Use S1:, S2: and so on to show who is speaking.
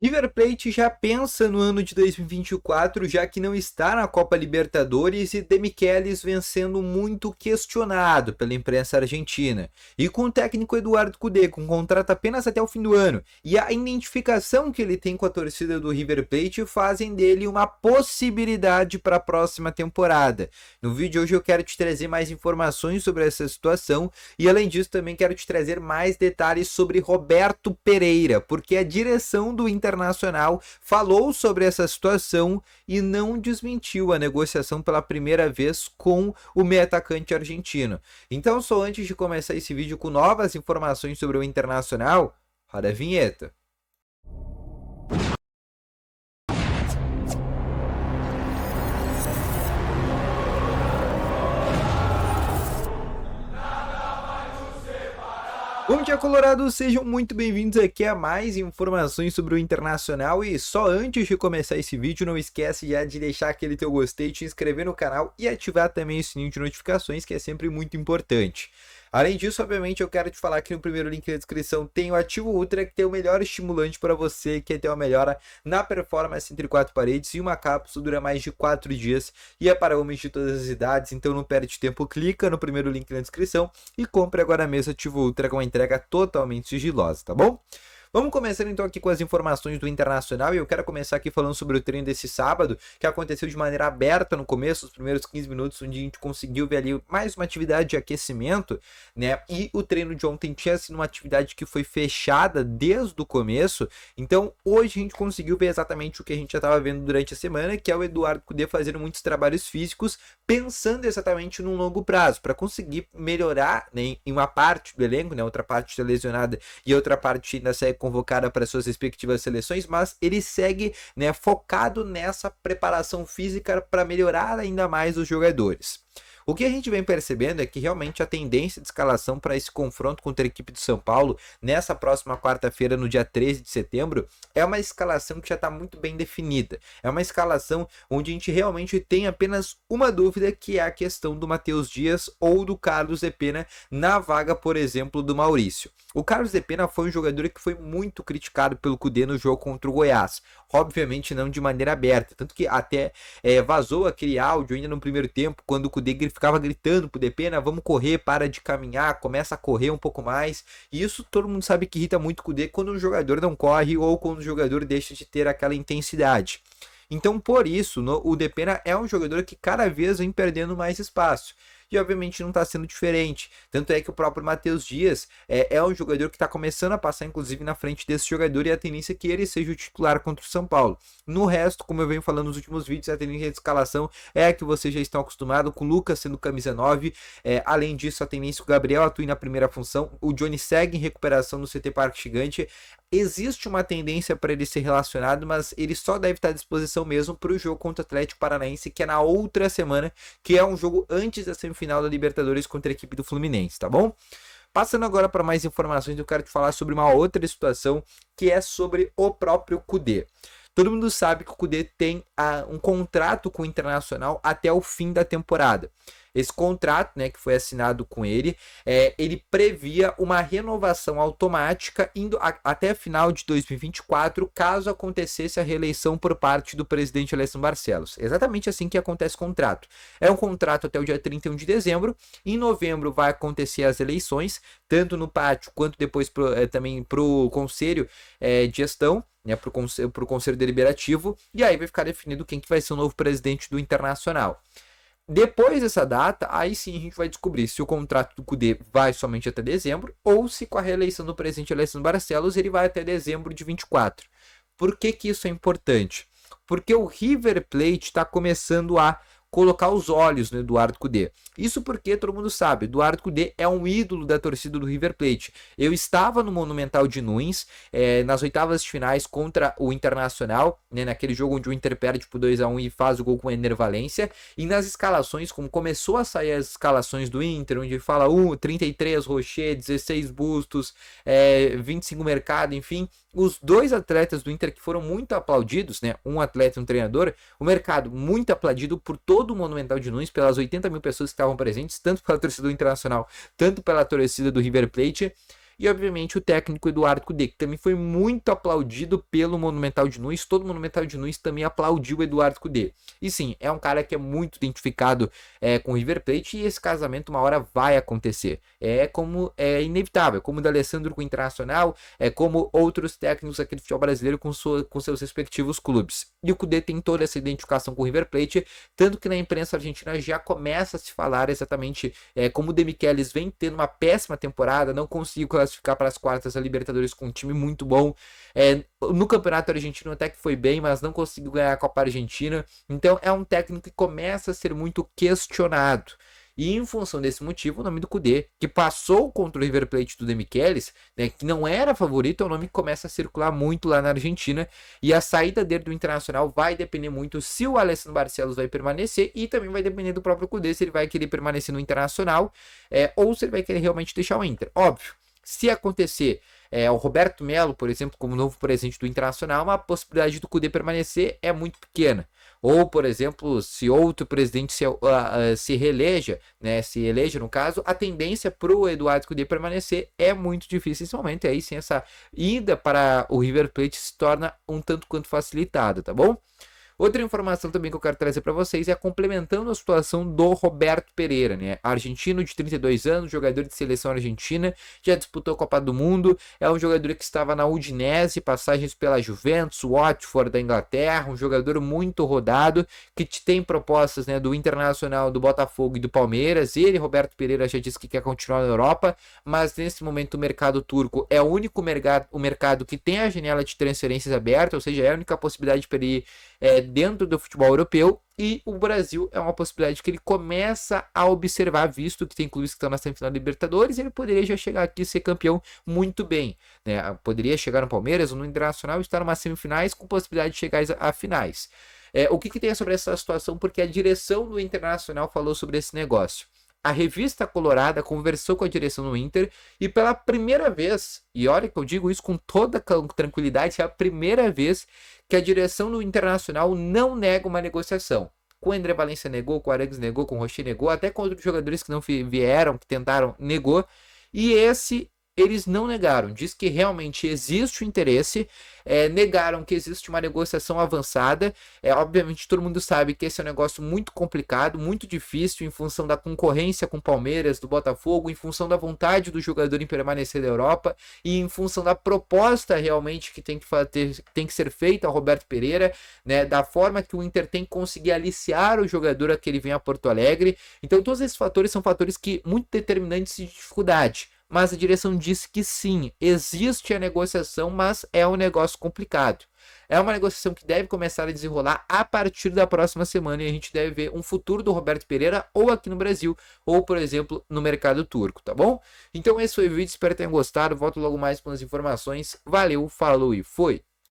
S1: River Plate já pensa no ano de 2024, já que não está na Copa Libertadores e Demichelis vem sendo muito questionado pela imprensa argentina. E com o técnico Eduardo Cudê, com contrato apenas até o fim do ano, e a identificação que ele tem com a torcida do River Plate fazem dele uma possibilidade para a próxima temporada. No vídeo de hoje eu quero te trazer mais informações sobre essa situação e além disso também quero te trazer mais detalhes sobre Roberto Pereira, porque a direção do Internacional falou sobre essa situação e não desmentiu a negociação pela primeira vez com o meio atacante argentino. Então, só antes de começar esse vídeo com novas informações sobre o Internacional, roda a vinheta. Bom dia, Colorado! Sejam muito bem-vindos aqui a mais informações sobre o Internacional e só antes de começar esse vídeo, não esquece já de deixar aquele teu gostei, te inscrever no canal e ativar também o sininho de notificações, que é sempre muito importante. Além disso, obviamente, eu quero te falar que no primeiro link da descrição tem o Ativo Ultra, que tem o melhor estimulante para você, que é ter uma melhora na performance entre quatro paredes e uma cápsula dura mais de 4 dias e é para homens de todas as idades, então não perde tempo, clica no primeiro link na descrição e compre agora mesmo Ativo Ultra com uma entrega totalmente sigilosa, tá bom? Vamos começar então aqui com as informações do Internacional e eu quero começar aqui falando sobre o treino desse sábado, que aconteceu de maneira aberta no começo, os primeiros 15 minutos, onde a gente conseguiu ver ali mais uma atividade de aquecimento, né? E o treino de ontem tinha sido uma atividade que foi fechada desde o começo, então hoje a gente conseguiu ver exatamente o que a gente já estava vendo durante a semana, que é o Eduardo Cudê fazendo muitos trabalhos físicos, pensando exatamente num longo prazo, para conseguir melhorar, né, em uma parte do elenco, né? Outra parte está lesionada e outra parte ainda segue convocada para suas respectivas seleções, mas ele segue, né, focado nessa preparação física para melhorar ainda mais os jogadores. O que a gente vem percebendo é que realmente a tendência de escalação para esse confronto contra a equipe do São Paulo nessa próxima quarta-feira, no dia 13 de setembro, é uma escalação que já está muito bem definida. É uma escalação onde a gente realmente tem apenas uma dúvida, que é a questão do Matheus Dias ou do Carlos Depena na vaga, por exemplo, do Maurício. O Carlos Depena foi um jogador que foi muito criticado pelo Cudê no jogo contra o Goiás. Obviamente não de maneira aberta, tanto que até vazou aquele áudio ainda no primeiro tempo, quando o Cudê ficava gritando pro Depena, vamos correr, para de caminhar, começa a correr um pouco mais. E isso todo mundo sabe que irrita muito o Cudê quando um jogador não corre ou quando o jogador deixa de ter aquela intensidade. Então, por isso, o Depena é um jogador que cada vez vem perdendo mais espaço. E obviamente não está sendo diferente. Tanto é que o próprio Matheus Dias é um jogador que está começando a passar, inclusive, na frente desse jogador, e a tendência é que ele seja o titular contra o São Paulo. No resto, como eu venho falando nos últimos vídeos, a tendência de escalação é a que vocês já estão acostumados, com o Lucas sendo camisa 9. Além disso, a tendência é que o Gabriel atue na primeira função. O Johnny segue em recuperação no CT Parque Gigante. Existe uma tendência para ele ser relacionado, mas ele só deve estar à disposição mesmo para o jogo contra o Atlético Paranaense, que é na outra semana, que é um jogo antes da semifinal da Libertadores contra a equipe do Fluminense, tá bom? Passando agora para mais informações, eu quero te falar sobre uma outra situação, que é sobre o próprio Cudê. Todo mundo sabe que o Cudê tem um contrato com o Internacional até o fim da temporada. Esse contrato, né, que foi assinado com ele, ele previa uma renovação automática indo até final de 2024, caso acontecesse a reeleição por parte do presidente Alessandro Barcelos. Exatamente assim que acontece o contrato. É um contrato até o dia 31 de dezembro. Em novembro vai acontecer as eleições, tanto no pátio quanto depois também para o Conselho de Gestão, né, para o Conselho Deliberativo, e aí vai ficar definido quem que vai ser o novo presidente do Internacional. Depois dessa data, aí sim a gente vai descobrir se o contrato do Cudê vai somente até dezembro ou se com a reeleição do presidente Alessandro Barcelos ele vai até dezembro de 24. Por que que isso é importante? Porque o River Plate está começando a colocar os olhos no Eduardo Cudê. Isso porque todo mundo sabe, Eduardo Cudê é um ídolo da torcida do River Plate. Eu estava no Monumental de Nunes, nas oitavas de finais contra o Internacional, né, naquele jogo onde o Inter perde por 2-1 e faz o gol com o Ener Valencia, e nas escalações, como começou a sair as escalações do Inter, onde fala 33 Rocher, 16 Bustos, 25 Mercado, enfim, os dois atletas do Inter que foram muito aplaudidos, né, um atleta e um treinador, o Mercado muito aplaudido por todo o Monumental de Nunes, pelas 80 mil pessoas que estavam presentes, tanto pela torcida do Internacional, tanto pela torcida do River Plate. e obviamente o técnico Eduardo Cudê, que também foi muito aplaudido pelo Monumental de Nunes. Todo o Monumental de Nunes também aplaudiu o Eduardo Cudê. E sim, é um cara que é muito identificado com o River Plate, e esse casamento uma hora vai acontecer. É inevitável, como o da Alessandro com o Internacional, como outros técnicos aqui do futebol brasileiro com seus respectivos clubes. E o Cudê tem toda essa identificação com o River Plate, tanto que na imprensa argentina já começa a se falar exatamente como o De Michelis vem tendo uma péssima temporada, não conseguiu classificar para as quartas da Libertadores com um time muito bom. No campeonato argentino até que foi bem, mas não conseguiu ganhar a Copa Argentina. Então é um técnico que começa a ser muito questionado. E em função desse motivo, o nome do Cudê, que passou contra o River Plate do De Michelis, né, que não era favorito, é um nome que começa a circular muito lá na Argentina. E a saída dele do Internacional vai depender muito se o Alessandro Barcelos vai permanecer, e também vai depender do próprio Cudê, se ele vai querer permanecer no Internacional ou se ele vai querer realmente deixar o Inter. Óbvio, se acontecer o Roberto Melo, por exemplo, como novo presidente do Internacional, uma possibilidade do Cudê permanecer é muito pequena. Ou, por exemplo, se outro presidente se reeleja, né, se eleja no caso, a tendência para o Eduardo Cudê permanecer é muito difícil nesse momento. E aí sim, essa ida para o River Plate se torna um tanto quanto facilitada, tá bom? Outra informação também que eu quero trazer para vocês é complementando a situação do Roberto Pereira, né? Argentino de 32 anos, jogador de seleção argentina, já disputou a Copa do Mundo, é um jogador que estava na Udinese, passagens pela Juventus, Watford da Inglaterra, um jogador muito rodado, que tem propostas, né, do Internacional, do Botafogo e do Palmeiras. Ele, Roberto Pereira, já disse que quer continuar na Europa, mas nesse momento o mercado turco é o único mercado que tem a janela de transferências aberta, ou seja, é a única possibilidade para ele dentro do futebol europeu, e o Brasil é uma possibilidade que ele começa a observar, visto que tem clubes que estão na semifinal da Libertadores. Ele poderia já chegar aqui e ser campeão muito bem, né? Poderia chegar no Palmeiras ou no Internacional e estar em umas semifinais com possibilidade de chegar a finais. O que tem sobre essa situação? Porque a direção do Internacional falou sobre esse negócio. A revista Colorada conversou com a direção do Inter e pela primeira vez, e olha que eu digo isso com toda tranquilidade, é a primeira vez que a direção do Internacional não nega uma negociação. Com o André Valencia negou, com o Arangues negou, com o Rocher negou, até com outros jogadores que não vieram, que tentaram, negou. E eles não negaram, diz que realmente existe o interesse, negaram que existe uma negociação avançada. Obviamente todo mundo sabe que esse é um negócio muito complicado, muito difícil, em função da concorrência com o Palmeiras, do Botafogo, em função da vontade do jogador em permanecer na Europa e em função da proposta realmente que tem que ser feita ao Roberto Pereira, né, da forma que o Inter tem que conseguir aliciar o jogador a que ele venha a Porto Alegre. Então todos esses fatores são fatores que muito determinantes de dificuldade. Mas a direção disse que sim, existe a negociação, mas é um negócio complicado. É uma negociação que deve começar a desenrolar a partir da próxima semana, e a gente deve ver um futuro do Roberto Pereira ou aqui no Brasil, ou, por exemplo, no mercado turco, tá bom? Então esse foi o vídeo, espero que tenham gostado. Volto logo mais com as informações. Valeu, falou e foi!